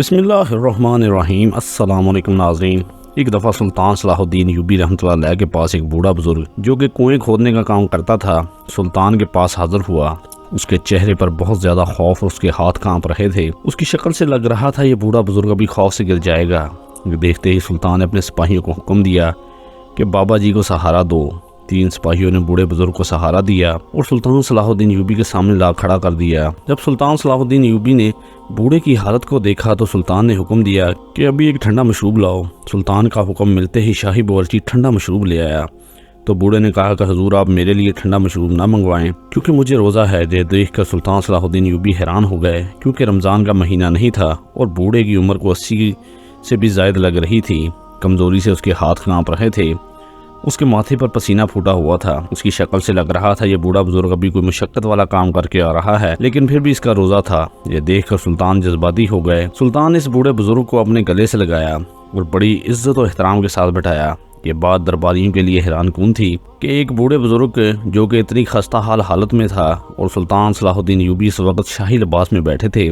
بسم اللہ الرحمن الرحیم۔ السلام علیکم ناظرین۔ ایک دفعہ سلطان صلاح الدین ایوبی رحمۃ اللہ علیہ کے پاس ایک بوڑھا بزرگ جو کہ کنویں کھودنے کا کام کرتا تھا سلطان کے پاس حاضر ہوا۔ اس کے چہرے پر بہت زیادہ خوف اور اس کے ہاتھ کانپ رہے تھے۔ اس کی شکل سے لگ رہا تھا یہ بوڑھا بزرگ ابھی خوف سے گر جائے گا۔ دیکھتے ہی سلطان نے اپنے سپاہیوں کو حکم دیا کہ بابا جی کو سہارا دو۔ 3 سپاہیوں نے بوڑھے بزرگ کو سہارا دیا اور سلطان صلاح الدین ایوبی کے سامنے لا کھڑا کر دیا۔ جب سلطان صلاح الدین ایوبی نے بوڑھے کی حالت کو دیکھا تو سلطان نے حکم دیا کہ ابھی ایک ٹھنڈا مشروب لاؤ۔ سلطان کا حکم ملتے ہی شاہی باورچی ٹھنڈا مشروب لے آیا تو بوڑھے نے کہا کہ حضور آپ میرے لیے ٹھنڈا مشروب نہ منگوائیں کیونکہ مجھے روزہ ہے۔ دیکھ کر سلطان صلاح الدین ایوبی حیران ہو گئے کیونکہ رمضان کا مہینہ نہیں تھا اور بوڑھے کی عمر کو 80 سے بھی زائد لگ رہی تھی۔ کمزوری سے اس کے ہاتھ کانپ رہے تھے۔ اس کے ماتھے پر پسینہ پھوٹا ہوا تھا۔ اس کی شکل سے لگ رہا تھا یہ بوڑھا بزرگ ابھی کوئی مشقت والا کام کر کے آ رہا ہے، لیکن پھر بھی اس کا روزہ تھا۔ یہ دیکھ کر سلطان جذباتی ہو گئے۔ سلطان نے اس بوڑھے بزرگ کو اپنے گلے سے لگایا اور بڑی عزت و احترام کے ساتھ بٹھایا۔ یہ بات درباریوں کے لیے حیران کن تھی کہ ایک بوڑھے بزرگ جو کہ اتنی خستہ حالت میں تھا اور سلطان صلاح الدین ایوبی اس وقت شاہی لباس میں بیٹھے تھے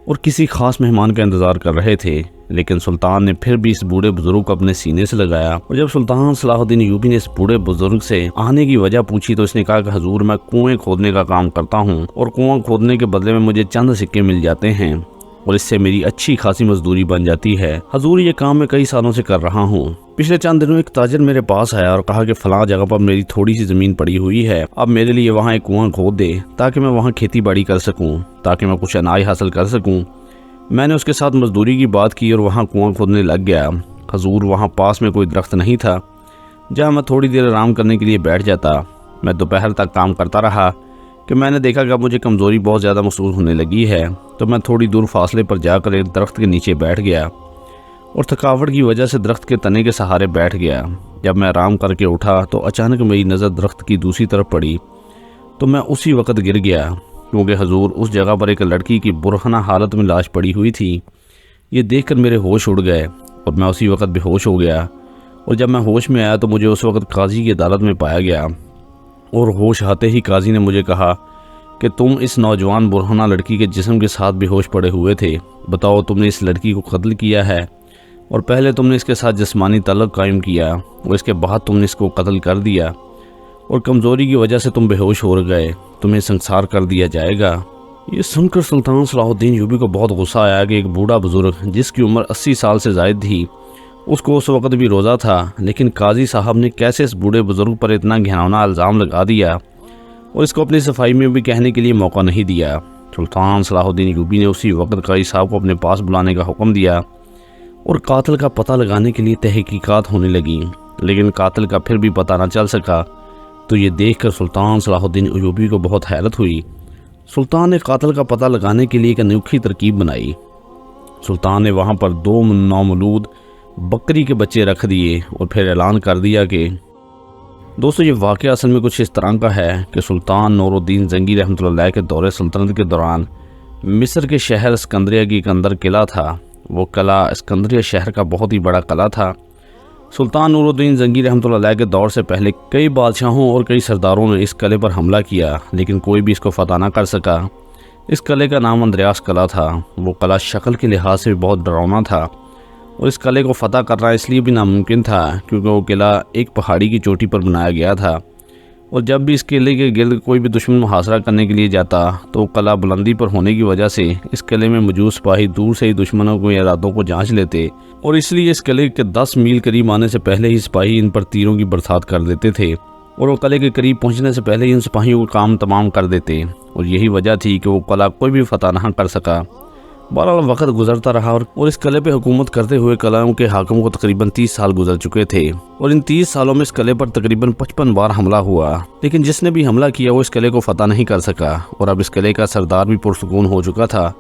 اور کسی خاص مہمان کا انتظار کر رہے تھے، لیکن سلطان نے پھر بھی اس بوڑھے بزرگ کو اپنے سینے سے لگایا۔ اور جب سلطان صلاح الدین ایوبی نے اس بوڑھے بزرگ سے آنے کی وجہ پوچھی تو اس نے کہا کہ حضور میں کنویں کھودنے کا کام کرتا ہوں اور کنواں کھودنے کے بدلے میں مجھے چند سکے مل جاتے ہیں اور اس سے میری اچھی خاصی مزدوری بن جاتی ہے۔ حضور یہ کام میں کئی سالوں سے کر رہا ہوں۔ پچھلے چند دنوں ایک تاجر میرے پاس آیا اور کہا کہ فلاں جگہ پر میری تھوڑی سی زمین پڑی ہوئی ہے، اب میرے لیے وہاں ایک کنواں کھود دے تاکہ میں وہاں کھیتی باڑی کر سکوں، تاکہ میں کچھ اناج حاصل کر سکوں۔ میں نے اس کے ساتھ مزدوری کی بات کی اور وہاں کنواں کھودنے لگ گیا۔ حضور وہاں پاس میں کوئی درخت نہیں تھا جہاں میں تھوڑی دیر آرام کرنے کے لیے بیٹھ جاتا۔ میں دوپہر تک کام کرتا رہا کہ میں نے دیکھا کہ اب مجھے کمزوری بہت زیادہ محسوس ہونے لگی ہے، تو میں تھوڑی دور فاصلے پر جا کر ایک درخت کے نیچے بیٹھ گیا اور تھکاوٹ کی وجہ سے درخت کے تنے کے سہارے بیٹھ گیا۔ جب میں آرام کر کے اٹھا تو اچانک میری نظر درخت کی دوسری طرف پڑی تو میں اسی وقت گر گیا کیونکہ حضور اس جگہ پر ایک لڑکی کی برہنہ حالت میں لاش پڑی ہوئی تھی۔ یہ دیکھ کر میرے ہوش اڑ گئے اور میں اسی وقت بے ہوش ہو گیا، اور جب میں ہوش میں آیا تو مجھے اس وقت قاضی کی عدالت میں پایا گیا اور ہوش آتے ہی قاضی نے مجھے کہا کہ تم اس نوجوان برہنہ لڑکی کے جسم کے ساتھ بے ہوش پڑے ہوئے تھے، بتاؤ تم نے اس لڑکی کو قتل کیا ہے اور پہلے تم نے اس کے ساتھ جسمانی تعلق قائم کیا اور اس کے بعد تم نے اس کو قتل کر دیا اور کمزوری کی وجہ سے تم بے ہوش ہو گئے، تمہیں سنسار کر دیا جائے گا۔ یہ سن کر سلطان صلاح الدین ایوبی کو بہت غصہ آیا کہ ایک بوڑھا بزرگ جس کی عمر 80 سال سے زائد تھی، اس کو اس وقت بھی روزہ تھا، لیکن قاضی صاحب نے کیسے اس بوڑھے بزرگ پر اتنا گھناؤنا الزام لگا دیا اور اس کو اپنی صفائی میں بھی کہنے کے لیے موقع نہیں دیا۔ سلطان صلاح الدین ایوبی نے اسی وقت قاضی صاحب کو اپنے پاس بلانے کا حکم دیا اور قاتل کا پتہ لگانے کے لیے تحقیقات ہونے لگیں، لیکن قاتل کا پھر بھی پتہ نہ چل سکا۔ تو یہ دیکھ کر سلطان صلاح الدین ایوبی کو بہت حیرت ہوئی۔ سلطان نے قاتل کا پتہ لگانے کے لیے ایک انوکھی ترکیب بنائی۔ سلطان نے وہاں پر 2 نومولود بکری کے بچے رکھ دیے اور پھر اعلان کر دیا کہ دوستو یہ واقعہ اصل میں کچھ اس طرح کا ہے کہ سلطان نور الدین زنگی رحمۃ اللہ علیہ کے دور سلطنت کے دوران مصر کے شہر اسکندریہ کی ایک اندر قلعہ تھا۔ وہ قلعہ اسکندریہ شہر کا بہت ہی بڑا قلعہ تھا۔ سلطان نور الدین زنگی رحمۃ اللہ علیہ کے دور سے پہلے کئی بادشاہوں اور کئی سرداروں نے اس قلعے پر حملہ کیا، لیکن کوئی بھی اس کو فتح نہ کر سکا۔ اس قلعے کا نام اندریاس قلعہ تھا۔ وہ قلعہ شکل کے لحاظ سے بھی بہت ڈراؤنا تھا اور اس قلعے کو فتح کرنا اس لیے بھی ناممکن تھا کیونکہ وہ قلعہ ایک پہاڑی کی چوٹی پر بنایا گیا تھا، اور جب بھی اس قلعے کے گرد کوئی بھی دشمن محاصرہ کرنے کے لیے جاتا تو وہ قلعہ بلندی پر ہونے کی وجہ سے اس قلعے میں موجود سپاہی دور سے ہی دشمنوں کو ارادوں کو جانچ لیتے، اور اس لیے اس قلعے کے 10 میل قریب آنے سے پہلے ہی سپاہی ان پر تیروں کی برسات کر دیتے تھے اور وہ قلعے کے قریب پہنچنے سے پہلے ہی ان سپاہیوں کو کام تمام کر دیتے، اور یہی وجہ تھی کہ وہ قلعہ کوئی بھی فتح نہ کر سکا۔ بہرحال وقت گزرتا رہا اور اس قلعے پہ حکومت کرتے ہوئے قلعوں کے حاکم کو تقریباً 30 سال گزر چکے تھے، اور ان 30 سالوں میں اس قلعے پر تقریباً 55 بار حملہ ہوا، لیکن جس نے بھی حملہ کیا وہ اس قلعے کو فتح نہیں کر سکا، اور اب اس قلعے کا سردار بھی پرسکون ہو چکا تھا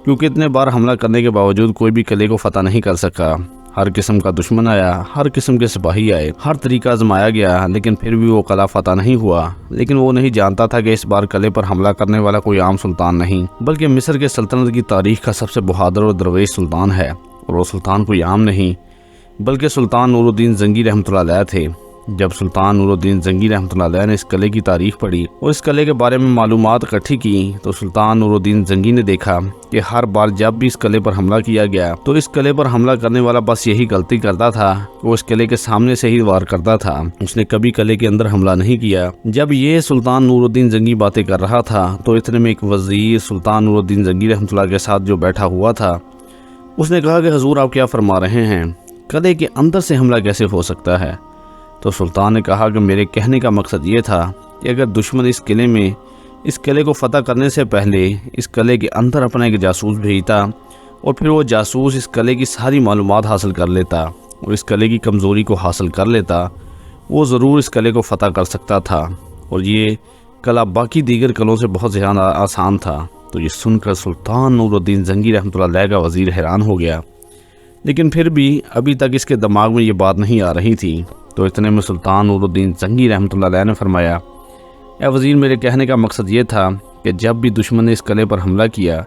کیونکہ اتنے بار حملہ کرنے کے باوجود کوئی بھی قلعے کو فتح نہیں کر سکا۔ ہر قسم کا دشمن آیا، ہر قسم کے سپاہی آئے، ہر طریقہ آزمایا گیا، لیکن پھر بھی وہ قلعہ فتح نہیں ہوا۔ لیکن وہ نہیں جانتا تھا کہ اس بار قلعے پر حملہ کرنے والا کوئی عام سلطان نہیں، بلکہ مصر کے سلطنت کی تاریخ کا سب سے بہادر اور درویش سلطان ہے، اور وہ سلطان کوئی عام نہیں بلکہ سلطان نور الدین زنگی رحمۃ اللہ علیہ تھے۔ جب سلطان نور الدین زنگی رحمۃ اللہ علیہ نے اس قلعے کی تاریخ پڑھی اور اس قلعے کے بارے میں معلومات اکٹھی کی تو سلطان نور الدین زنگی نے دیکھا کہ ہر بار جب بھی اس قلعے پر حملہ کیا گیا تو اس قلعے پر حملہ کرنے والا بس یہی غلطی کرتا تھا کہ وہ اس قلعے کے سامنے سے ہی وار کرتا تھا، اس نے کبھی قلعے کے اندر حملہ نہیں کیا۔ جب یہ سلطان نور الدین زنگی باتیں کر رہا تھا تو اتنے میں ایک وزیر سلطان نور الدین زنگی رحمۃ اللہ کے ساتھ جو بیٹھا ہوا تھا اس نے کہا کہ حضور آپ کیا فرما رہے ہیں، قلعے کے اندر سے حملہ کیسے ہو سکتا ہے؟ تو سلطان نے کہا کہ میرے کہنے کا مقصد یہ تھا کہ اگر دشمن اس قلعے کو فتح کرنے سے پہلے اس قلعے کے اندر اپنا ایک جاسوس بھیجتا اور پھر وہ جاسوس اس قلعے کی ساری معلومات حاصل کر لیتا اور اس قلعے کی کمزوری کو حاصل کر لیتا، وہ ضرور اس قلعے کو فتح کر سکتا تھا اور یہ قلعہ باقی دیگر قلعوں سے بہت زیادہ آسان تھا۔ تو یہ سن کر سلطان نور الدین زنگی رحمۃ اللہ علیہ کا وزیر حیران ہو گیا، لیکن پھر بھی ابھی تک اس کے دماغ میں یہ بات نہیں آ رہی تھی۔ تو اتنے میں سلطان نور الدین زنگی رحمۃ اللہ علیہ نے فرمایا، اے وزیر، میرے کہنے کا مقصد یہ تھا کہ جب بھی دشمن نے اس قلعے پر حملہ کیا،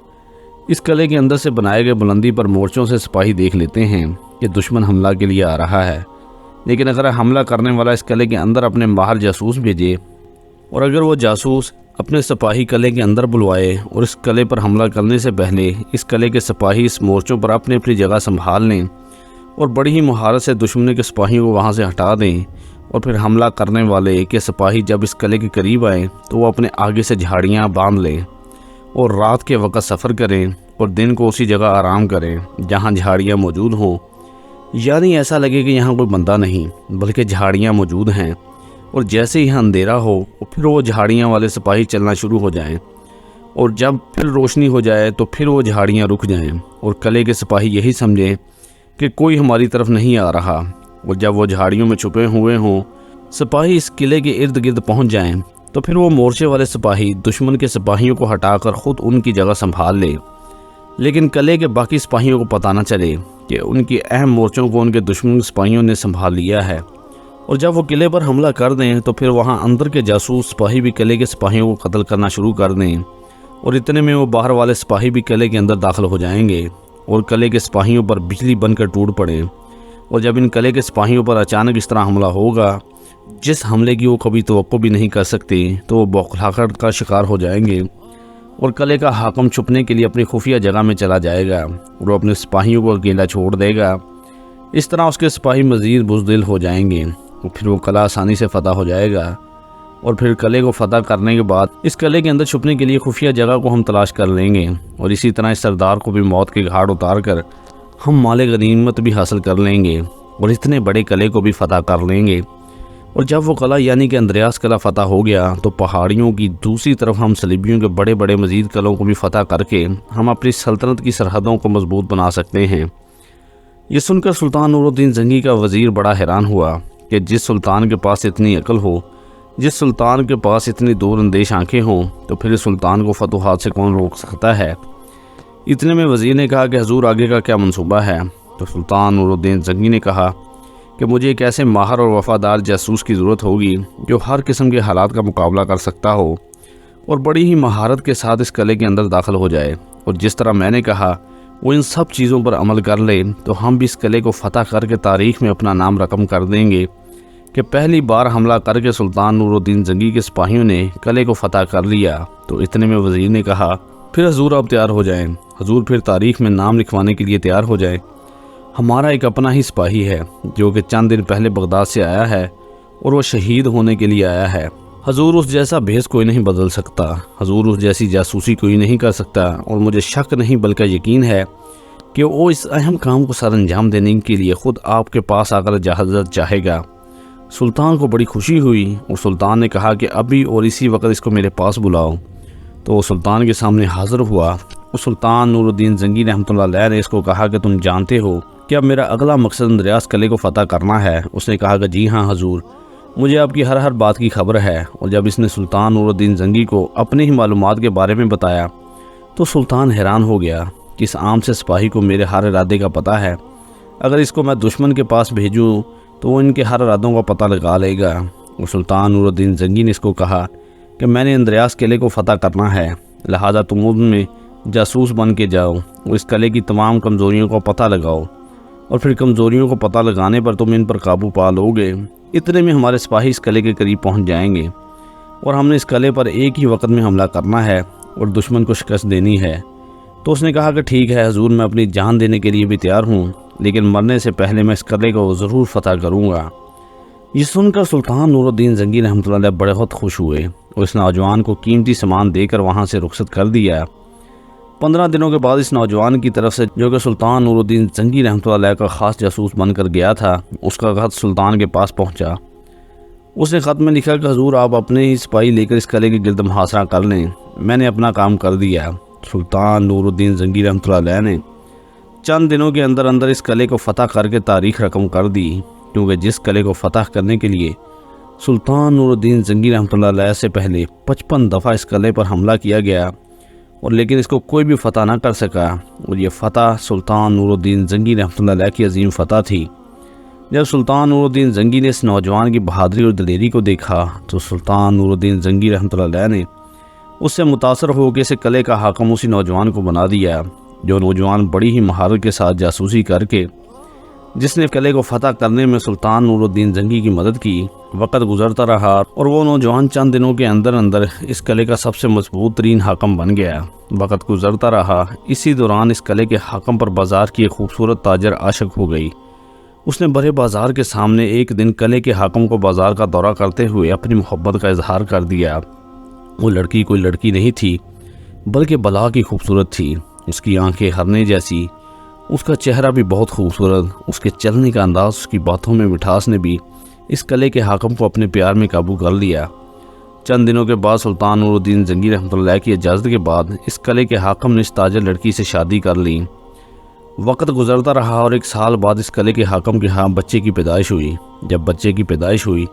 اس قلعے کے اندر سے بنائے گئے بلندی پر مورچوں سے سپاہی دیکھ لیتے ہیں کہ دشمن حملہ کے لیے آ رہا ہے، لیکن اگر حملہ کرنے والا اس قلعے کے اندر اپنے ماہر جاسوس بھیجے اور اگر وہ جاسوس اپنے سپاہی قلعے کے اندر بلوائے اور اس قلعے پر حملہ کرنے سے پہلے اس قلعے کے سپاہی اس مورچوں پر اپنی اپنی جگہ سنبھال لیں اور بڑی ہی مہارت سے دشمن کے سپاہیوں کو وہاں سے ہٹا دیں، اور پھر حملہ کرنے والے کے سپاہی جب اس قلعے کے قریب آئیں تو وہ اپنے آگے سے جھاڑیاں باندھ لیں اور رات کے وقت سفر کریں اور دن کو اسی جگہ آرام کریں جہاں جھاڑیاں موجود ہوں، یعنی ایسا لگے کہ یہاں کوئی بندہ نہیں بلکہ جھاڑیاں موجود ہیں، اور جیسے ہی اندھیرا ہو پھر وہ جھاڑیاں والے سپاہی چلنا شروع ہو جائیں، اور جب پھر روشنی ہو جائے تو پھر وہ جھاڑیاں رک جائیں اور قلعے کے سپاہی یہی سمجھیں کہ کوئی ہماری طرف نہیں آ رہا، اور جب وہ جھاڑیوں میں چھپے ہوئے ہوں سپاہی اس قلعے کے ارد گرد پہنچ جائیں تو پھر وہ مورچے والے سپاہی دشمن کے سپاہیوں کو ہٹا کر خود ان کی جگہ سنبھال لے، لیکن قلعے کے باقی سپاہیوں کو پتہ نہ چلے کہ ان کی اہم مورچوں کو ان کے دشمن سپاہیوں نے سنبھال لیا ہے، اور جب وہ قلعے پر حملہ کر دیں تو پھر وہاں اندر کے جاسوس سپاہی بھی قلعے کے سپاہیوں کو قتل کرنا شروع کر دیں، اور اتنے میں وہ باہر والے سپاہی بھی قلعے کے اندر داخل ہو جائیں گے اور قلعے کے سپاہیوں پر بجلی بن کر ٹوٹ پڑیں، اور جب ان قلعے کے سپاہیوں پر اچانک اس طرح حملہ ہوگا جس حملے کی وہ کبھی توقع بھی نہیں کر سکتے تو وہ بوکھلاہٹ کا شکار ہو جائیں گے، اور قلعے کا حاکم چھپنے کے لیے اپنی خفیہ جگہ میں چلا جائے گا اور وہ اپنے سپاہیوں کو اکیلا چھوڑ دے گا۔ اس طرح اس کے سپاہی مزید بزدل ہو جائیں گے اور پھر وہ قلعہ آسانی سے فتح ہو جائے گا، اور پھر قلعے کو فتح کرنے کے بعد اس قلعے کے اندر چھپنے کے لیے خفیہ جگہ کو ہم تلاش کر لیں گے، اور اسی طرح اس سردار کو بھی موت کے گھاٹ اتار کر ہم مال غنیمت بھی حاصل کر لیں گے اور اتنے بڑے قلعے کو بھی فتح کر لیں گے۔ اور جب وہ قلعہ یعنی کہ اندریاس قلعہ فتح ہو گیا تو پہاڑیوں کی دوسری طرف ہم صلیبیوں کے بڑے بڑے مزید قلعوں کو بھی فتح کر کے ہم اپنی سلطنت کی سرحدوں کو مضبوط بنا سکتے ہیں۔ یہ سن کر سلطان نور الدین زنگی کا وزیر بڑا حیران ہوا کہ جس سلطان کے پاس اتنی عقل ہو، جس سلطان کے پاس اتنی دور اندیش آنکھیں ہوں، تو پھر اس سلطان کو فتوحات سے کون روک سکتا ہے؟ اتنے میں وزیر نے کہا کہ حضور آگے کا کیا منصوبہ ہے؟ تو سلطان نور الدین زنگی نے کہا کہ مجھے ایک ایسے ماہر اور وفادار جاسوس کی ضرورت ہوگی جو ہر قسم کے حالات کا مقابلہ کر سکتا ہو اور بڑی ہی مہارت کے ساتھ اس قلعے کے اندر داخل ہو جائے، اور جس طرح میں نے کہا وہ ان سب چیزوں پر عمل کر لے تو ہم بھی اس قلعے کو فتح کر کے تاریخ میں اپنا نام رقم کر دیں گے کہ پہلی بار حملہ کر کے سلطان نور الدین زنگی کے سپاہیوں نے قلعے کو فتح کر لیا۔ تو اتنے میں وزیر نے کہا پھر حضور آپ تیار ہو جائیں، حضور پھر تاریخ میں نام لکھوانے کے لیے تیار ہو جائیں۔ ہمارا ایک اپنا ہی سپاہی ہے جو کہ چند دن پہلے بغداد سے آیا ہے اور وہ شہید ہونے کے لیے آیا ہے، حضور اس جیسا بھیس کوئی نہیں بدل سکتا، حضور اس جیسی جاسوسی کوئی نہیں کر سکتا، اور مجھے شک نہیں بلکہ یقین ہے کہ وہ اس اہم کام کو سر انجام دینے کے لیے خود آپ کے پاس آ کر اجازت چاہے گا۔ سلطان کو بڑی خوشی ہوئی اور سلطان نے کہا کہ ابھی اور اسی وقت اس کو میرے پاس بلاؤ۔ تو وہ سلطان کے سامنے حاضر ہوا اور سلطان نور الدین زنگی رحمۃ اللہ علیہ نے اس کو کہا کہ تم جانتے ہو کہ اب میرا اگلا مقصد اندریاس قلعے کو فتح کرنا ہے؟ اس نے کہا کہ جی ہاں حضور، مجھے آپ کی ہر بات کی خبر ہے۔ اور جب اس نے سلطان نور الدین زنگی کو اپنی ہی معلومات کے بارے میں بتایا تو سلطان حیران ہو گیا کہ اس عام سے سپاہی کو میرے ہر ارادے کا پتہ ہے، اگر اس کو میں دشمن کے پاس بھیجوں تو وہ ان کے ہر ارادوں کا پتہ لگا لے گا۔ اور سلطان نور الدین زنگی نے اس کو کہا کہ میں نے اندریاس قلعے کو فتح کرنا ہے، لہذا تم ان میں جاسوس بن کے جاؤ اور اس قلعے کی تمام کمزوریوں کا پتہ لگاؤ، اور پھر کمزوریوں کو پتہ لگانے پر تم ان پر قابو پا لوگے۔ اتنے میں ہمارے سپاہی اس قلعے کے قریب پہنچ جائیں گے اور ہم نے اس قلعے پر ایک ہی وقت میں حملہ کرنا ہے اور دشمن کو شکست دینی ہے۔ تو اس نے کہا کہ ٹھیک ہے حضور، میں اپنی جان دینے کے لیے بھی تیار ہوں، لیکن مرنے سے پہلے میں اس قلعے کو ضرور فتح کروں گا۔ یہ سن کر سلطان نور الدین زنگی رحمۃ اللہ علیہ بہت خوش ہوئے اور اس نوجوان کو قیمتی سامان دے کر وہاں سے رخصت کر دیا۔ 15 دنوں کے بعد اس نوجوان کی طرف سے، جو کہ سلطان نور الدین زنگی رحمۃ اللہ علیہ کا خاص جاسوس بن کر گیا تھا، اس کا خط سلطان کے پاس پہنچا۔ اس نے خط میں لکھا کہ حضور آپ اپنے ہی سپاہی لے کر اس قلعے کے گرد محاصرہ کر لیں، میں نے اپنا کام کر دیا۔ سلطان نور الدین زنگی رحمۃ اللہ علیہ نے چند دنوں کے اندر اندر اس قلعے کو فتح کر کے تاریخ رقم کر دی، کیونکہ جس قلعے کو فتح کرنے کے لیے سلطان نور الدین زنگی رحمۃ اللہ علیہ سے پہلے 55 دفعہ اس قلعے پر حملہ کیا گیا اور لیکن اس کو کوئی بھی فتح نہ کر سکا، اور یہ فتح سلطان نور الدین زنگی رحمۃ اللہ علیہ کی عظیم فتح تھی۔ جب سلطان نور الدین زنگی نے اس نوجوان کی بہادری اور دلیری کو دیکھا تو سلطان نور الدین زنگی رحمۃ اللہ علیہ نے اس سے متاثر ہو کے اسے قلعے کا حاکم اسی نوجوان کو بنا دیا، جو نوجوان بڑی ہی مہارت کے ساتھ جاسوسی کر کے جس نے قلعے کو فتح کرنے میں سلطان نور الدین زنگی کی مدد کی۔ وقت گزرتا رہا اور وہ نوجوان چند دنوں کے اندر اندر اس قلعے کا سب سے مضبوط ترین حاکم بن گیا۔ وقت گزرتا رہا، اسی دوران اس قلعے کے حاکم پر بازار کی ایک خوبصورت تاجر عاشق ہو گئی۔ اس نے بڑے بازار کے سامنے ایک دن قلعے کے حاکم کو بازار کا دورہ کرتے ہوئے اپنی محبت کا اظہار کر دیا۔ وہ لڑکی کوئی لڑکی نہیں تھی بلکہ بلا کی خوبصورت تھی۔ اس کی آنکھیں ہرنے جیسی، اس کا چہرہ بھی بہت خوبصورت، اس کے چلنے کا انداز، اس کی باتوں میں مٹھاس نے بھی اس قلعے کے حاکم کو اپنے پیار میں قابو کر لیا۔ چند دنوں کے بعد سلطان نور الدین زنگی رحمۃ اللہ کی اجازت کے بعد اس قلعے کے حاکم نے اس تاجر لڑکی سے شادی کر لی۔ وقت گزرتا رہا اور 1 سال بعد اس قلعے کے حاکم کے ہاں بچے کی پیدائش ہوئی۔ جب بچے کی پیدائش ہوئی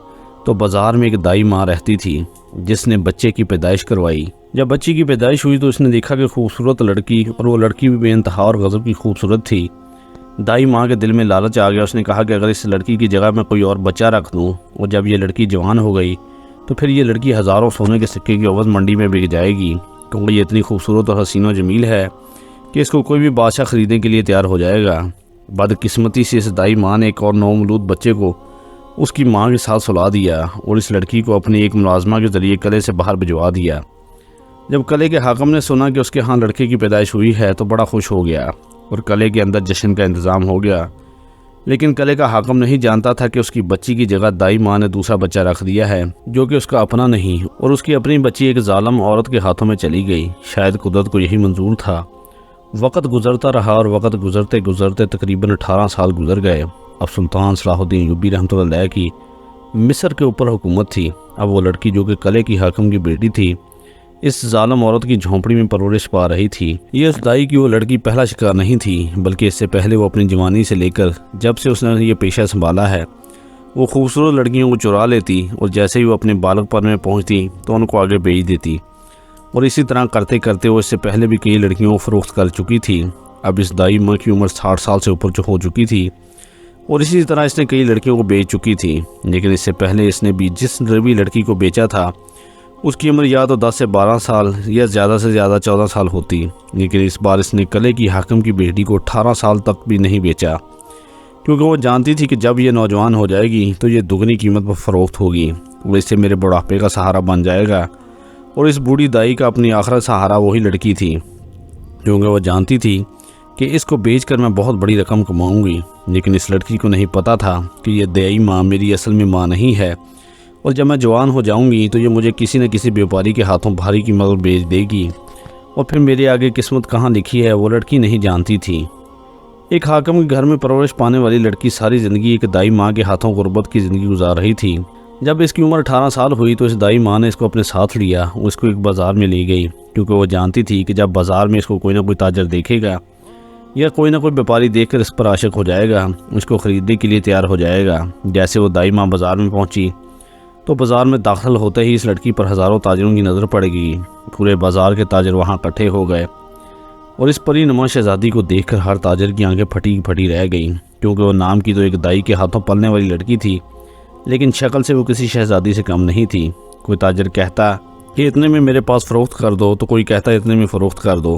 تو بازار میں ایک دائی ماں رہتی تھی جس نے بچے کی پیدائش کروائی۔ جب بچی کی پیدائش ہوئی تو اس نے دیکھا کہ خوبصورت لڑکی، اور وہ لڑکی بھی بے انتہا اور غضب کی خوبصورت تھی۔ دائی ماں کے دل میں لالچ آ گیا۔ اس نے کہا کہ اگر اس لڑکی کی جگہ میں کوئی اور بچہ رکھ دوں اور جب یہ لڑکی جوان ہو گئی تو پھر یہ لڑکی ہزاروں سونے کے سکے کی عوض منڈی میں بک جائے گی، کیونکہ یہ اتنی خوبصورت اور حسین و جمیل ہے کہ اس کو کوئی بھی بادشاہ خریدنے کے لیے تیار ہو جائے گا۔ بدقسمتی سے اس دائی ماں نے ایک اور نومولود بچے کو اس کی ماں کے ساتھ سلا دیا اور اس لڑکی کو اپنی ایک ملازمہ کے ذریعے قلعے سے باہر بھجوا دیا۔ جب قلعے کے حاکم نے سنا کہ اس کے ہاں لڑکے کی پیدائش ہوئی ہے تو بڑا خوش ہو گیا اور قلعے کے اندر جشن کا انتظام ہو گیا، لیکن قلعے کا حاکم نہیں جانتا تھا کہ اس کی بچی کی جگہ دائی ماں نے دوسرا بچہ رکھ دیا ہے جو کہ اس کا اپنا نہیں، اور اس کی اپنی بچی ایک ظالم عورت کے ہاتھوں میں چلی گئی۔ شاید قدرت کو یہی منظور تھا۔ وقت گزرتا رہا اور وقت گزرتے گزرتے تقریباً 18 سال گزر گئے۔ اب سلطان صلاح الدین ایوبی رحمۃ اللہ علیہ کی مصر کے اوپر حکومت تھی۔ اب وہ لڑکی جو کہ قلعے کی حاکم کی بیٹی تھی اس ظالم عورت کی جھونپڑی میں پرورش پا رہی تھی۔ یہ اس دائی کی وہ لڑکی پہلا شکار نہیں تھی، بلکہ اس سے پہلے وہ اپنی جوانی سے لے کر جب سے اس نے یہ پیشہ سنبھالا ہے وہ خوبصورت لڑکیوں کو چرا لیتی اور جیسے ہی وہ اپنے بالغ پن میں پہنچتی تو ان کو آگے بھیج دیتی، اور اسی طرح کرتے کرتے وہ اس سے پہلے بھی کئی لڑکیوں کو فروخت کر چکی تھی۔ اب اس دائی ماں کی عمر 60 سال سے اوپر ہو چکی تھی اور اسی طرح اس نے کئی لڑکیوں کو بیچ چکی تھی، لیکن اس سے پہلے اس نے بھی جس بھی لڑکی کو بیچا تھا اس کی عمر یا تو 10 سے 12 سال یا زیادہ سے زیادہ 14 سال ہوتی، لیکن اس بار اس نے قلعے کی حاکم کی بیٹی کو 18 سال تک بھی نہیں بیچا، کیونکہ وہ جانتی تھی کہ جب یہ نوجوان ہو جائے گی تو یہ دگنی قیمت پر فروخت ہوگی، وہ اس سے میرے بڑھاپے کا سہارا بن جائے گا۔ اور اس بوڑھی دائی کا اپنی آخرت سہارا وہی لڑکی تھی، کیونکہ وہ جانتی تھی کہ اس کو بیچ کر میں بہت بڑی رقم کماؤں گی، لیکن اس لڑکی کو نہیں پتہ تھا کہ یہ دائی ماں میری اصل میں ماں نہیں ہے، اور جب میں جوان ہو جاؤں گی تو یہ مجھے کسی نہ کسی بیوپاری کے ہاتھوں بھاری قیمت پر بیچ دے گی، اور پھر میرے آگے قسمت کہاں لکھی ہے وہ لڑکی نہیں جانتی تھی۔ ایک حاکم کے گھر میں پرورش پانے والی لڑکی ساری زندگی ایک دائی ماں کے ہاتھوں غربت کی زندگی گزار رہی تھی۔ جب اس کی عمر 18 سال ہوئی تو اس دائی ماں نے اس کو اپنے ساتھ لیا، وہ اس کو ایک بازار میں لے گئی، کیونکہ وہ جانتی تھی کہ جب بازار میں اس کو کوئی نہ کوئی تاجر دیکھے گا یا کوئی نہ کوئی بیپاری دیکھ کر اس پر عاشق ہو جائے گا، اس کو خریدنے کے لیے تیار ہو جائے گا۔ جیسے وہ دائی ماں بازار میں پہنچی تو بازار میں داخل ہوتے ہی اس لڑکی پر ہزاروں تاجروں کی نظر پڑ گئی۔ پورے بازار کے تاجر وہاں اکٹھے ہو گئے اور اس پری نما شہزادی کو دیکھ کر ہر تاجر کی آنکھیں پھٹی پھٹی رہ گئیں، کیونکہ وہ نام کی تو ایک دائی کے ہاتھوں پلنے والی لڑکی تھی، لیکن شکل سے وہ کسی شہزادی سے کم نہیں تھی۔ کوئی تاجر کہتا کہ اتنے میں میرے پاس فروخت کر دو تو کوئی کہتا اتنے میں فروخت کر دو،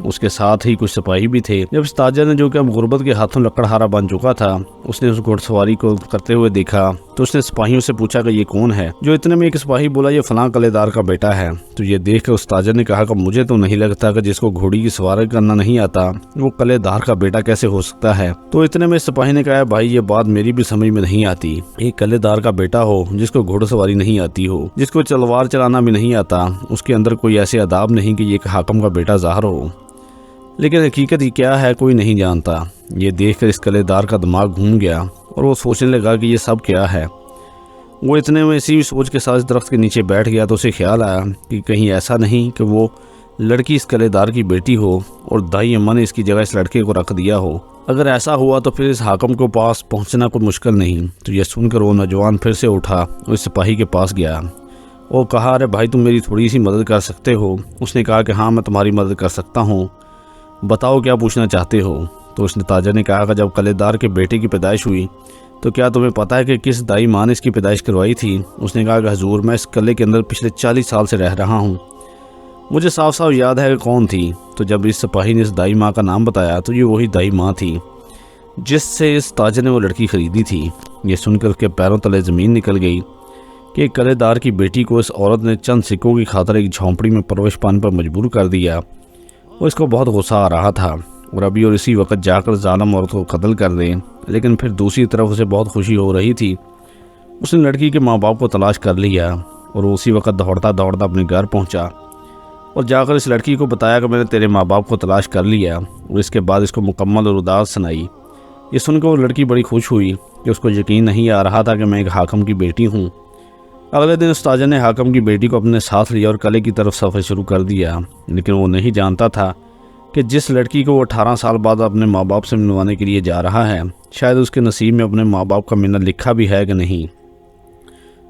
اس کے ساتھ ہی کچھ سپاہی بھی تھے۔ جب اس تاجر نے، جو کہ اب غربت کے ہاتھوں لکڑہارا بن چکا تھا، اس نے اس گھڑ سواری کو کرتے ہوئے دیکھا تو اس نے سپاہیوں سے پوچھا کہ یہ کون ہے؟ جو اتنے میں ایک سپاہی بولا یہ فلاں قلعے دار کا بیٹا ہے۔ تو یہ دیکھ کر اس تاجر نے کہا کہ مجھے تو نہیں لگتا کہ جس کو گھوڑی کی سواری کرنا نہیں آتا وہ قلعے دار کا بیٹا کیسے ہو سکتا ہے۔ تو اتنے میں سپاہی نے کہا بھائی یہ بات میری بھی سمجھ میں نہیں آتی، ایک قلعے دار کا بیٹا ہو جس کو گھوڑ سواری نہیں آتی ہو، جس کو تلوار چلانا بھی نہیں آتا، اس کے اندر کوئی ایسے آداب نہیں کہ یہ ایک حاکم کا بیٹا ظاہر ہو۔ لیکن حقیقت یہ کیا ہے کوئی نہیں جانتا۔ یہ دیکھ کر اس قلعے دار کا دماغ گھوم گیا اور وہ سوچنے لگا کہ یہ سب کیا ہے۔ وہ اتنے میں اسی سوچ کے ساتھ درخت کے نیچے بیٹھ گیا تو اسے خیال آیا کہ کہیں ایسا نہیں کہ وہ لڑکی اس قلعے دار کی بیٹی ہو اور دائی اماں نے اس کی جگہ اس لڑکے کو رکھ دیا ہو۔ اگر ایسا ہوا تو پھر اس حاکم کو پاس پہنچنا کوئی مشکل نہیں۔ تو یہ سن کر وہ نوجوان پھر سے اٹھا اور اس سپاہی کے پاس گیا اور کہا ارے بھائی تم میری تھوڑی سی مدد کر سکتے ہو؟ اس نے کہا کہ ہاں میں تمہاری مدد کر سکتا ہوں، بتاؤ کیا پوچھنا چاہتے ہو؟ تو اس نے تاجر نے کہا کہ جب قلعے دار کے بیٹے کی پیدائش ہوئی تو کیا تمہیں پتہ ہے کہ کس دائی ماں نے اس کی پیدائش کروائی تھی؟ اس نے کہا کہ حضور میں اس قلعے کے اندر پچھلے 40 سال سے رہ رہا ہوں، مجھے صاف صاف یاد ہے کہ کون تھی۔ تو جب اس سپاہی نے اس دائی ماں کا نام بتایا تو یہ وہی دائی ماں تھی جس سے اس تاجر نے وہ لڑکی خریدی تھی۔ یہ سن کر اس کے پیروں تلے زمین نکل گئی کہ ایک قلعے دار کی بیٹی کو اس عورت نے چند سکوں کی خاطر ایک جھونپڑی میں پرورش پانے پر مجبور کر دیا، اور اس کو بہت غصہ آ رہا تھا اور ابھی اور اسی وقت جا کر ظالم عورت کو قتل کر دے۔ لیکن پھر دوسری طرف اسے بہت خوشی ہو رہی تھی، اس نے لڑکی کے ماں باپ کو تلاش کر لیا اور وہ اسی وقت دوڑتا دوڑتا اپنے گھر پہنچا اور جا کر اس لڑکی کو بتایا کہ میں نے تیرے ماں باپ کو تلاش کر لیا، اور اس کے بعد اس کو مکمل اور اداس سنائی۔ یہ سن کر وہ لڑکی بڑی خوش ہوئی کہ اس کو یقین نہیں آ رہا تھا کہ میں ایک حاکم کی بیٹی ہوں۔ اگلے دن اس تاجر نے حاکم کی بیٹی کو اپنے ساتھ لیا اور قلعے کی طرف سفر شروع کر دیا، لیکن وہ نہیں جانتا تھا کہ جس لڑکی کو وہ 18 سال بعد اپنے ماں باپ سے ملوانے کے لیے جا رہا ہے شاید اس کے نصیب میں اپنے ماں باپ کا ملنا لکھا بھی ہے کہ نہیں۔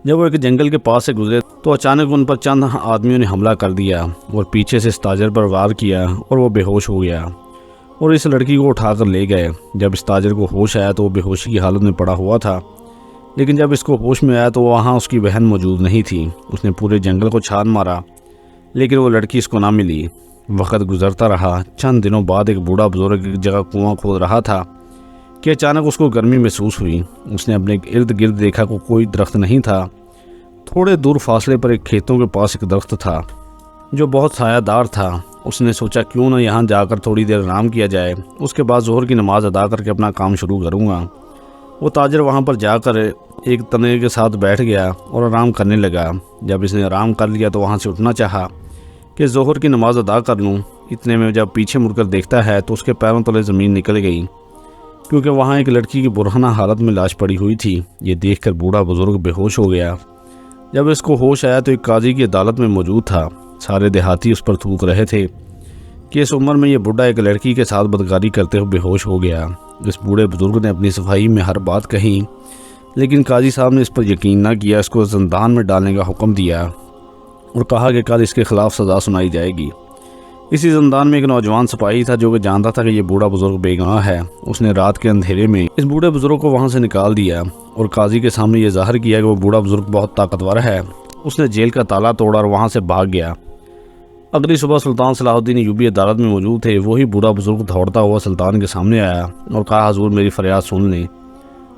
جب وہ ایک جنگل کے پاس سے گزرے تو اچانک ان پر چند آدمیوں نے حملہ کر دیا اور پیچھے سے اس تاجر پر وار کیا اور وہ بے ہوش ہو گیا اور اس لڑکی کو اٹھا کر لے گئے۔ جب اس تاجر کو ہوش آیا تو وہ بے ہوشی کی حالت میں پڑا ہوا تھا، لیکن جب اس کو ہوش میں آیا تو وہاں اس کی بہن موجود نہیں تھی۔ اس نے پورے جنگل کو چھان مارا لیکن وہ لڑکی اس کو نہ ملی۔ وقت گزرتا رہا، چند دنوں بعد ایک بوڑھا بزرگ ایک جگہ کنواں کھود رہا تھا کہ اچانک اس کو گرمی محسوس ہوئی۔ اس نے اپنے ارد گرد دیکھا کہ کوئی درخت نہیں تھا۔ تھوڑے دور فاصلے پر ایک کھیتوں کے پاس ایک درخت تھا جو بہت سایہ دار تھا۔ اس نے سوچا کیوں نہ یہاں جا کر تھوڑی دیر آرام کیا جائے، اس کے بعد ظہر کی نماز ادا کر کے اپنا کام شروع کروں گا۔ وہ تاجر وہاں پر جا کر ایک تنے کے ساتھ بیٹھ گیا اور آرام کرنے لگا۔ جب اس نے آرام کر لیا تو وہاں سے اٹھنا چاہا کہ ظہر کی نماز ادا کر لوں۔ اتنے میں جب پیچھے مڑ کر دیکھتا ہے تو اس کے پیروں تلے زمین نکل گئی، کیونکہ وہاں ایک لڑکی کی برہنہ حالت میں لاش پڑی ہوئی تھی۔ یہ دیکھ کر بوڑھا بزرگ بے ہوش ہو گیا۔ جب اس کو ہوش آیا تو ایک قاضی کی عدالت میں موجود تھا۔ سارے دیہاتی اس پر تھوک رہے تھے کہ اس عمر میں یہ بوڑھا ایک لڑکی کے ساتھ بدکاری کرتے ہوئے بے ہوش ہو گیا۔ اس بوڑھے بزرگ نے اپنی صفائی میں ہر بات کہی، لیکن قاضی صاحب نے اس پر یقین نہ کیا، اس کو زندان میں ڈالنے کا حکم دیا اور کہا کہ کل اس کے خلاف سزا سنائی جائے گی۔ اسی زندان میں ایک نوجوان سپاہی تھا جو کہ جانتا تھا کہ یہ بوڑھا بزرگ بے گناہ ہے۔ اس نے رات کے اندھیرے میں اس بوڑھے بزرگ کو وہاں سے نکال دیا اور قاضی کے سامنے یہ ظاہر کیا کہ وہ بوڑھا بزرگ بہت طاقتور ہے۔ اس نے جیل کا تالا توڑا اور وہاں سے بھاگ گیا۔ اگلی صبح سلطان صلاح الدین ایوبی عدالت میں موجود تھے۔ وہی بوڑھا بزرگ دوڑتا ہوا سلطان کے سامنے آیا اور کہا حضور میری فریاد سن لیں۔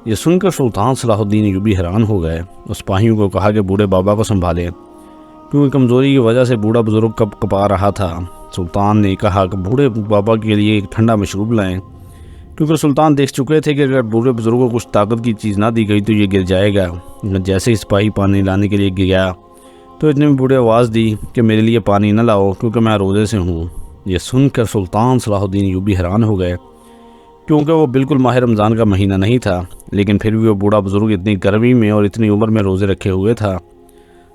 یہ سن کر سلطان صلاح الدین ایوبی حیران ہو گئے۔ اس سپاہیوں کو کہا کہ بوڑھے بابا کو سنبھالیں، کیونکہ کمزوری کی وجہ سے بوڑھا بزرگ کب کپا رہا تھا۔ سلطان نے کہا کہ بوڑھے بابا کے لیے ایک ٹھنڈا مشروب لائیں، کیونکہ سلطان دیکھ چکے تھے کہ اگر بوڑھے بزرگوں کو کچھ طاقت کی چیز نہ دی گئی تو یہ گر جائے گا۔ جیسے ہی سپاہی پانی لانے کے لیے گیا تو اتنے میں بوڑھے آواز دی کہ میرے لیے پانی نہ لاؤ کیونکہ میں روزے سے ہوں۔ یہ سن کر سلطان صلاح الدین ایوبی حیران ہو گئے، کیونکہ وہ بالکل ماہ رمضان کا مہینہ نہیں تھا، لیکن پھر بھی وہ بوڑھا بزرگ اتنی گرمی میں اور اتنی عمر میں روزے رکھے ہوئے تھا۔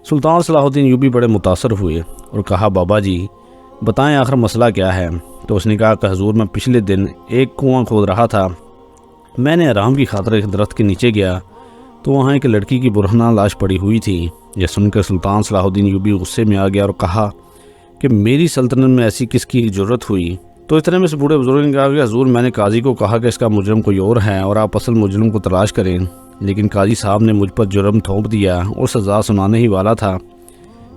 سلطان صلاح الدین ایوبی بڑے متاثر ہوئے اور کہا بابا جی بتائیں آخر مسئلہ کیا ہے؟ تو اس نے کہا کہ حضور میں پچھلے دن ایک کنواں کھود رہا تھا، میں نے آرام کی خاطر ایک درخت کے نیچے گیا تو وہاں ایک لڑکی کی برہنہ لاش پڑی ہوئی تھی۔ یہ سن کر سلطان صلاح الدین ایوبی غصے میں آ گیا اور کہا کہ میری سلطنت میں ایسی کس کی جرت ہوئی؟ تو اتنے میں اس بوڑھے بزرگ نے کہا کہ حضور میں نے قاضی کو کہا کہ اس کا مجرم کوئی اور ہے اور آپ اصل مجرم کو تلاش کریں، لیکن قاضی صاحب نے مجھ پر جرم تھوپ دیا اور سزا سنانے ہی والا تھا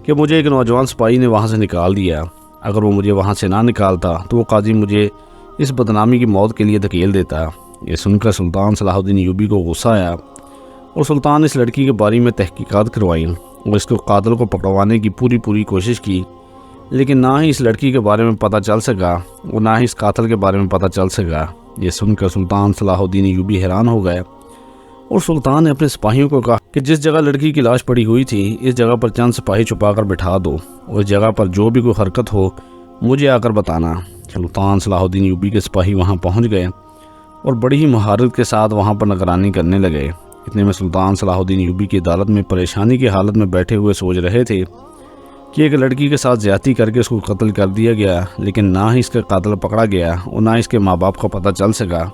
کہ مجھے ایک نوجوان سپاہی نے وہاں سے نکال دیا۔ اگر وہ مجھے وہاں سے نہ نکالتا تو وہ قاضی مجھے اس بدنامی کی موت کے لیے دھکیل دیتا۔ یہ سن کر سلطان صلاح الدین ایوبی کو غصہ آیا اور سلطان اس لڑکی کے بارے میں تحقیقات کروائیں اور اس کو قاتل کو پکڑوانے کی پوری کوشش کی، لیکن نہ ہی اس لڑکی کے بارے میں پتہ چل سکا اور نہ ہی اس قاتل کے بارے میں پتہ چل سکا۔ یہ سن کر سلطان صلاح الدین ایوبی حیران ہو گئے اور سلطان نے اپنے سپاہیوں کو کہا کہ جس جگہ لڑکی کی لاش پڑی ہوئی تھی اس جگہ پر چند سپاہی چھپا کر بٹھا دو اور اس جگہ پر جو بھی کوئی حرکت ہو مجھے آ کر بتانا۔ سلطان صلاح الدین ایوبی کے سپاہی وہاں پہنچ گئے اور بڑی ہی مہارت کے ساتھ وہاں پر نگرانی کرنے لگے۔ اتنے میں سلطان صلاح الدین ایوبی کی عدالت میں پریشانی کی حالت میں بیٹھے ہوئے سوچ رہے تھے کہ ایک لڑکی کے ساتھ زیادتی کر کے اس کو قتل کر دیا گیا، لیکن نہ ہی اس کا قاتل پکڑا گیا اور نہ اس کے ماں باپ کا پتہ چل سکا۔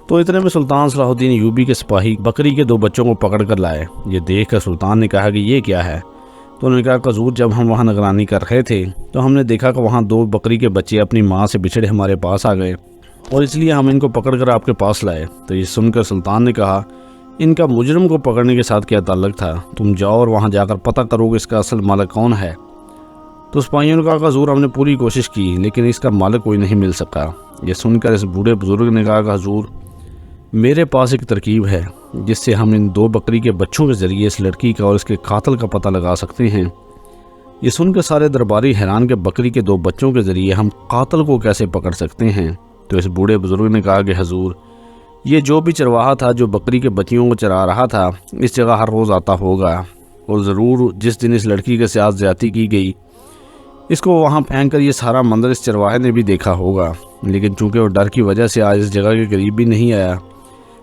تو اتنے میں سلطان صلاح الدین ایوبی کے سپاہی بکری کے 2 بچوں کو پکڑ کر لائے۔ یہ دیکھ کر سلطان نے کہا کہ یہ کیا ہے؟ تو انہوں نے کہا کہ حضور جب ہم وہاں نگرانی کر رہے تھے تو ہم نے دیکھا کہ وہاں 2 بکری کے بچے اپنی ماں سے بچھڑے ہمارے پاس آ گئے اور اس لیے ہم ان کو پکڑ کر آپ کے پاس لائے۔ تو یہ سن کر سلطان نے کہا ان کا مجرم کو پکڑنے کے ساتھ کیا تعلق تھا؟ تم جاؤ اور وہاں جا کر پتہ کرو کہ اس کا اصل مالک کون ہے۔ تو سپاہیوں نے کہا کہ حضور ہم نے پوری کوشش کی لیکن اس کا مالک کوئی نہیں مل سکا۔ یہ سن کر اس بوڑھے بزرگ نے کہا کہ حضور میرے پاس ایک ترکیب ہے جس سے ہم ان 2 بکری کے بچوں کے ذریعے اس لڑکی کا اور اس کے قاتل کا پتہ لگا سکتے ہیں۔ یہ سن کر سارے درباری حیران کہ بکری کے 2 بچوں کے ذریعے ہم قاتل کو کیسے پکڑ سکتے ہیں۔ تو اس بوڑھے بزرگ نے کہا کہ حضور یہ جو بھی چرواہا تھا جو بکری کے بچیوں کو چرا رہا تھا اس جگہ ہر روز آتا ہوگا اور ضرور جس دن اس لڑکی کے ساتھ زیادتی کی گئی اس کو وہاں پھینک کر یہ سارا منظر اس چرواہے نے بھی دیکھا ہوگا، لیکن چونکہ وہ ڈر کی وجہ سے آج اس جگہ کے قریب بھی نہیں آیا،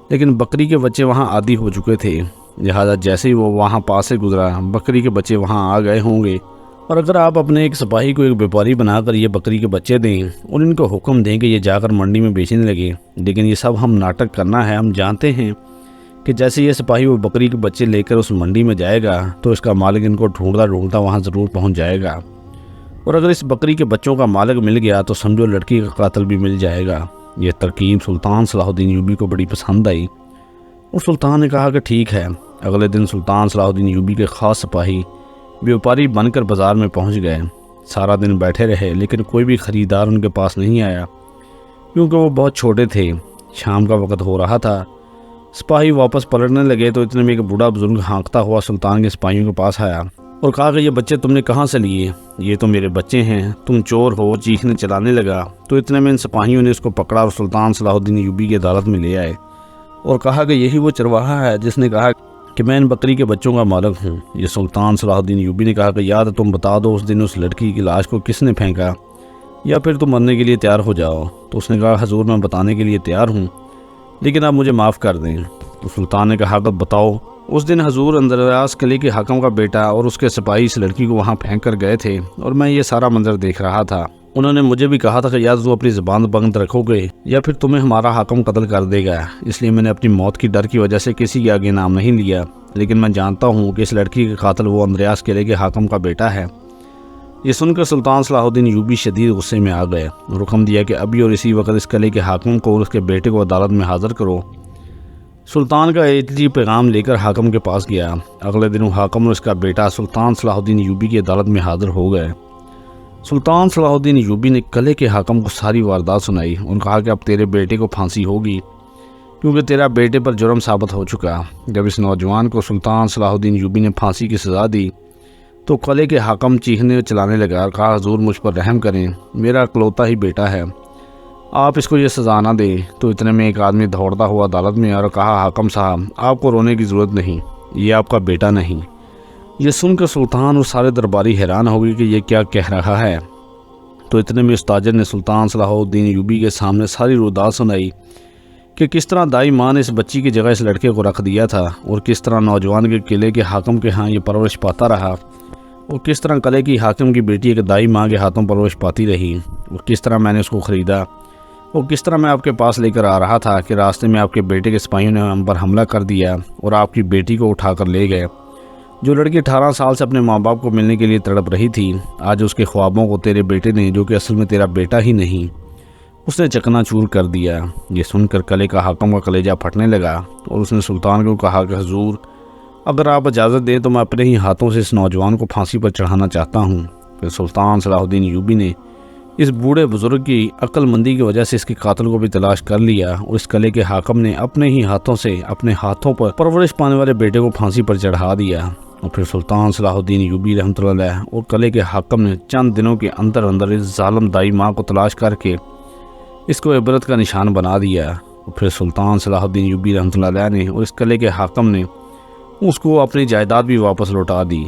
لیکن بکری کے بچے وہاں عادی ہو چکے تھے، لہذا جیسے ہی وہ وہاں پاس سے گزرا بکری کے بچے وہاں آ گئے ہوں گے۔ اور اگر آپ اپنے ایک سپاہی کو ایک بیپاری بنا کر یہ بکری کے بچے دیں اور ان کو حکم دیں کہ یہ جا کر منڈی میں بیچنے لگے، لیکن یہ سب ہم ناٹک کرنا ہے۔ ہم جانتے ہیں کہ جیسے یہ سپاہی وہ بکری کے بچے لے کر اس منڈی میں جائے گا تو اس کا مالک ان کو ڈھونڈتا وہاں ضرور پہنچ جائے گا، اور اگر اس بکری کے بچوں کا مالک مل گیا تو سمجھو لڑکی کا قاتل بھی مل جائے گا۔ یہ ترکیب سلطان صلاح الدین ایوبی کو بڑی پسند آئی اور سلطان نے کہا کہ ٹھیک ہے۔ اگلے دن سلطان صلاح الدین ایوبی کے خاص سپاہی بیوپاری بن کر بازار میں پہنچ گئے۔ سارا دن بیٹھے رہے لیکن کوئی بھی خریدار ان کے پاس نہیں آیا کیونکہ وہ بہت چھوٹے تھے۔ شام کا وقت ہو رہا تھا، سپاہی واپس پلٹنے لگے تو اتنے میں ایک بوڑھا بزرگ ہانکتا ہوا سلطان کے سپاہیوں کے پاس آیا اور کہا کہ یہ بچے تم نے کہاں سے لیے؟ یہ تو میرے بچے ہیں، تم چور ہو، چیخنے چلانے لگا۔ تو اتنے میں ان سپاہیوں نے اس کو پکڑا اور سلطان صلاح الدین ایوبی کی عدالت میں لے آئے اور کہا کہ یہی وہ چرواہا ہے جس نے کہا کہ میں ان بکری کے بچوں کا مالک ہوں۔ یہ سلطان صلاح الدین ایوبی نے کہا کہ یا تو تم بتا دو اس دن اس لڑکی کی لاش کو کس نے پھینکا یا پھر تم مرنے کے لیے تیار ہو جاؤ۔ تو اس نے کہا حضور میں بتانے کے لیے تیار ہوں لیکن آپ مجھے معاف کر دیں۔ تو سلطان نے کہا کہ بتاؤ۔ اس دن حضور اندراس قلعے کے حاکم کا بیٹا اور اس کے سپاہی اس لڑکی کو وہاں پھینک کر گئے تھے اور میں یہ سارا منظر دیکھ رہا تھا۔ انہوں نے مجھے بھی کہا تھا کہ یا تو اپنی زبان بند رکھو گے یا پھر تمہیں ہمارا حاکم قتل کر دے گا، اس لیے میں نے اپنی موت کی ڈر کی وجہ سے کسی کے آگے نام نہیں لیا، لیکن میں جانتا ہوں کہ اس لڑکی کے قاتل وہ اندریاس قلعے کے حاکم کا بیٹا ہے۔ یہ سن کر سلطان صلاح الدین ایوبی شدید غصے میں آ گئے اور حکم دیا کہ ابھی اور اسی وقت اس قلعے کے حاکم کو اور اس کے بیٹے کو عدالت میں حاضر کرو۔ سلطان کا ایجنٹی پیغام لے کر حاکم کے پاس گیا۔ اگلے دن وہ حاکم اور اس کا بیٹا سلطان صلاح الدین ایوبی کی عدالت میں حاضر ہو گئے۔ سلطان صلاح الدین ایوبی نے قلعے کے حاکم کو ساری واردات سنائی اور کہا کہ اب تیرے بیٹے کو پھانسی ہوگی کیونکہ تیرا بیٹے پر جرم ثابت ہو چکا۔ جب اس نوجوان کو سلطان صلاح الدین ایوبی نے پھانسی کی سزا دی تو قلعے کے حاکم چیخنے چلانے لگا اور کہا حضور مجھ پر رحم کریں، میرا اکلوتا ہی بیٹا ہے، آپ اس کو یہ سزا نہ دیں۔ تو اتنے میں ایک آدمی دوڑتا ہوا عدالت میں اور کہا حاکم صاحب آپ کو رونے کی ضرورت نہیں، یہ آپ کا بیٹا نہیں۔ یہ سن کر سلطان اور سارے درباری حیران ہو گئے کہ یہ کیا کہہ رہا ہے۔ تو اتنے میں استاجر نے سلطان صلاح الدین ایوبی کے سامنے ساری رودات سنائی کہ کس طرح دائی ماں نے اس بچی کی جگہ اس لڑکے کو رکھ دیا تھا اور کس طرح نوجوان کے قلعے کے حاکم کے ہاں یہ پرورش پاتا رہا اور کس طرح قلعے کی حاکم کی بیٹی ایک دائی ماں کے ہاتھوں پرورش پاتی رہی اور کس طرح میں نے اس کو خریدا اور کس طرح میں آپ کے پاس لے کر آ رہا تھا کہ راستے میں آپ کے بیٹے کے سپاہیوں نے ہم پر حملہ کر دیا اور آپ کی بیٹی کو اٹھا کر لے گئے۔ جو لڑکی 18 سال سے اپنے ماں باپ کو ملنے کے لیے تڑپ رہی تھی، آج اس کے خوابوں کو تیرے بیٹے نے، جو کہ اصل میں تیرا بیٹا ہی نہیں، اس نے چکنا چور کر دیا۔ یہ سن کر قلعے کا حاکم کا کلیجہ پھٹنے لگا اور اس نے سلطان کو کہا کہ حضور اگر آپ اجازت دیں تو میں اپنے ہی ہاتھوں سے اس نوجوان کو پھانسی پر چڑھانا چاہتا ہوں۔ پھر سلطان صلاح الدین ایوبی نے اس بوڑھے بزرگ کی عقل مندی کی وجہ سے اس کے قاتل کو بھی تلاش کر لیا اور اس قلعے کے حاکم نے اپنے ہی ہاتھوں سے اپنے ہاتھوں پر پرورش پانے والے بیٹے کو پھانسی پر چڑھا دیا۔ اور پھر سلطان صلاح الدین ایوبی رحمۃ اللہ علیہ اور قلعے کے حاکم نے چند دنوں کے اندر اس ظالم دائی ماں کو تلاش کر کے اس کو عبرت کا نشان بنا دیا۔ اور پھر سلطان صلاح الدین ایوبی رحمۃ اللہ علیہ نے اور اس قلعے کے حاکم نے اس کو اپنی جائیداد بھی واپس لوٹا دی۔